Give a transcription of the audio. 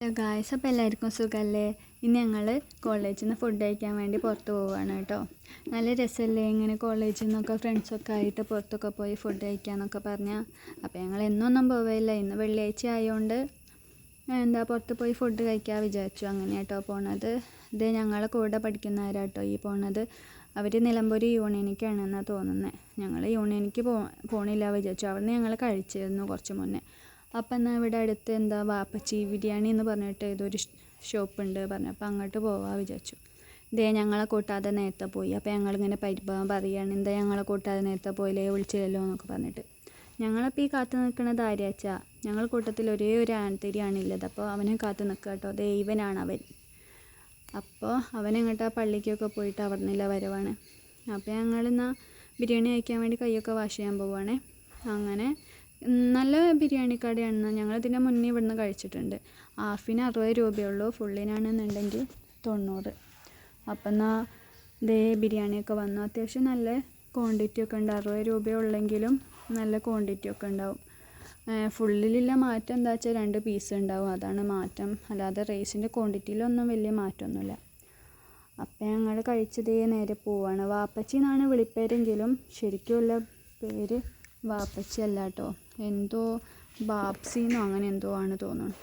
Hello guys, അപ്പോൾ എല്ലാവർക്കും സുഖമല്ലേ? ഇന്ന് ഞങ്ങൾ കോളേജിൽ നിന്ന് ഫുഡ് കഴിക്കാൻ വേണ്ടി പുറത്ത് പോവുകയാണ് കേട്ടോ. നല്ല രസമല്ലേ ഇങ്ങനെ കോളേജിൽ നിന്നൊക്കെ ഫ്രണ്ട്സൊക്കെ ആയിട്ട് പുറത്തൊക്കെ പോയി ഫുഡ് കഴിക്കാമെന്നൊക്കെ പറഞ്ഞാൽ. അപ്പോൾ ഞങ്ങൾ എന്നൊന്നും പോവില്ല, ഇന്ന് വെള്ളിയാഴ്ച ആയതുകൊണ്ട് പുറത്ത് പോയി ഫുഡ് കഴിക്കാൻ വിചാരിച്ചു. അങ്ങനെ കേട്ടോ പോണത്. ഇത് ഞങ്ങളെ കൂടെ പഠിക്കുന്നവരാട്ടോ ഈ പോണത്. അവർ നിലമ്പൂർ യൂണിയനിക്കാണെന്നാണ് തോന്നുന്നത്. ഞങ്ങൾ യൂണിയനിക്ക് പോണില്ല വിചാരിച്ചു. അവിടെ നിന്ന് ഞങ്ങൾ കഴിച്ചിരുന്നു കുറച്ച് മുന്നേ. അപ്പം എന്നാൽ ഇവിടെ അടുത്ത് വാപ്പച്ചി ബിരിയാണി എന്ന് പറഞ്ഞിട്ട് ഏതൊരു ഷോപ്പുണ്ട് പറഞ്ഞു. അപ്പോൾ അങ്ങോട്ട് പോവാൻ വിചാരിച്ചു. ഞങ്ങളെ കൂട്ടാതെ നേരത്തെ പോയി. അപ്പോൾ ഞങ്ങളിങ്ങനെ പരിഭവം പറയുകയാണ്, ഞങ്ങളെ കൂട്ടാതെ നേരത്തെ പോയില്ലേ, വിളിച്ചില്ലല്ലോ എന്നൊക്കെ പറഞ്ഞിട്ട്. ഞങ്ങളപ്പോൾ ഈ കാത്തു നിൽക്കുന്നത് ആര്യാച്ചാ, ഞങ്ങൾ കൂട്ടത്തിൽ ഒരേ ഒരു ആൺതിരിയാണുള്ളത്. അപ്പോൾ അവനെ കാത്തു നിൽക്കുക കേട്ടോ. ഇവനാണ് അവൻ. അപ്പോൾ അവനെങ്ങോട്ടാ പള്ളിക്കൊക്കെ പോയിട്ട് അവിടെ നിന്നില്ല വരവാണ്. അപ്പോൾ ഞങ്ങളിന്നാൽ ബിരിയാണി കഴിക്കാൻ വേണ്ടി കൈയൊക്കെ വാഷ് ചെയ്യാൻ പോവുകയാണേ. അങ്ങനെ നല്ല ബിരിയാണി കടയാണ്. ഞങ്ങളിതിൻ്റെ മുന്നേ ഇവിടുന്ന് കഴിച്ചിട്ടുണ്ട്. ഹാഫിന് 60 രൂപയുള്ളൂ, ഫുള്ളിനാണെന്നുണ്ടെങ്കിൽ 90. അപ്പം എന്നാൽ ബിരിയാണിയൊക്കെ വന്നു. അത്യാവശ്യം നല്ല ക്വാണ്ടിറ്റി ഒക്കെ ഉണ്ട്. 60 രൂപയുള്ളെങ്കിലും നല്ല ക്വാണ്ടിറ്റി ഒക്കെ ഉണ്ടാവും. ഫുള്ളിലുള്ള മാറ്റം എന്താ വെച്ചാൽ 2 പീസ് ഉണ്ടാവും, അതാണ് മാറ്റം. അല്ലാതെ റൈസിൻ്റെ ക്വാണ്ടിറ്റിയിലൊന്നും വലിയ മാറ്റമൊന്നുമില്ല. അപ്പം ഞങ്ങൾ കഴിച്ചത് നേരെ പോവാണ്. വാപ്പച്ചി എന്നാണ് വിളിപ്പേരെങ്കിലും ശരിക്കുമുള്ള പേര് വാപ്പച്ചി അല്ല കേട്ടോ. എന്തോ ബാപ്സിന്നോ അങ്ങനെ എന്തോ ആണ് തോന്നുന്നു.